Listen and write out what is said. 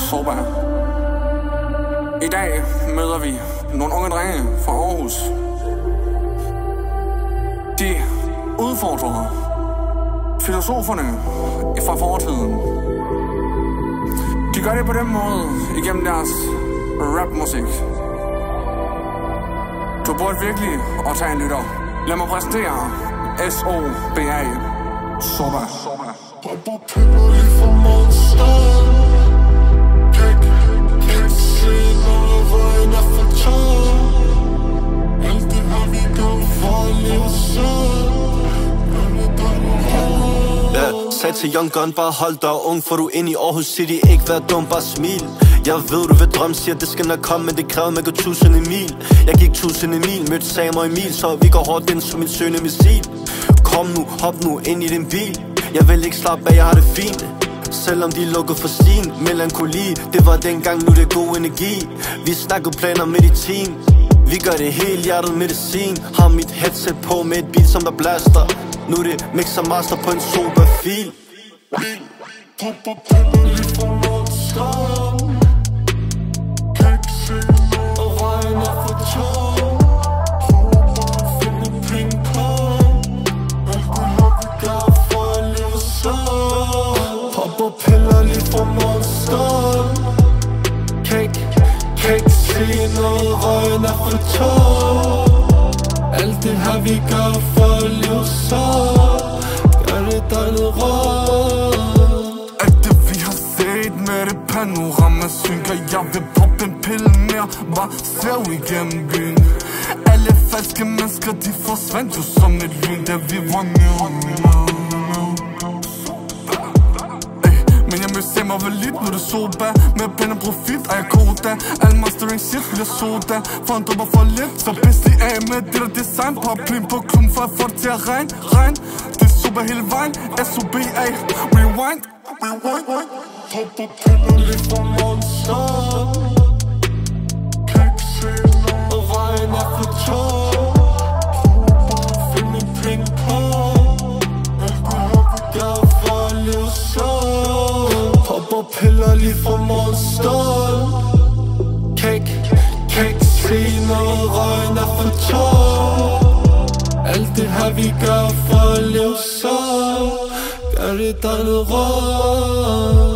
Sårbar. I dag møder vi nogle unge drenge fra Aarhus. De udfordrer filosoferne fra fortiden. De gør det på den måde igennem deres rapmusik. Du burde virkelig at tage en lytter. Lad mig præsentere S.O.B.A. Sårbar. Popper piller lige fra monsteren. Kan se, når vejen er for tør. Alt det har vi gjort for at leve sådan. Sag til Young Gun, bare hold dig ung, for du ind i Aarhus City. Ikke vær dum, bare smil. Jeg ved, du vil drømme, siger det skal nok komme, men det kræver, man går 1000 mil. Jeg gik 1000 mil, mødte Sam og Emil, så vi går hårdt ind som en søgende missil. Kom nu, hop nu ind i din bil. Jeg vil ikke slappe af, jeg har det fint. Selvom de lukker for sin melankoli. Det var dengang, nu det er god energi. Vi snakker planer med dit team. Vi gør det helt hjertet medicin. Har mit headset på med et beat, som der blaster. Nu er det mixer master på en soba-fil. Popper piller lige fra monsteren. Kan ikke se, når vejen er for tør. Prøver bare at finde ping-pong. Alt det har vi gjort for at leve sådan. Popper piller lige fra monsteren. Kan ikke se, når vejen er for tør. Alt det har vi gjort for at leve sådan. Gør det dig noget råd. Alt det vi har set med det panorama synker. Jeg vil poppe en pille mere, bare svæv igennem byen. Alle falske mennesker, de forsvandt jo som et lyn, da vi var men jeg mødte Sam og var lidt, nu det soba. Med pæn og profit, og jeg koda. Al mastering shit bliver soda. For en dupper for lidt, så pisse de af med det der design. Paraplyen på klummen, for at få det til at regn. Det er super hele vejen, S.O.B.A. Rewind. Popper piller lige fra monsteren. Kan ikke se, når vejen er for tør. Prøver bare at finde ping-pong. Alt det har vi gjort for at leve sådan. Popper piller lige fra monsteren. Kan ikke se, når vejen er for tør. Alt det har vi gjort for at leve sådan. Gør det dig noget råd.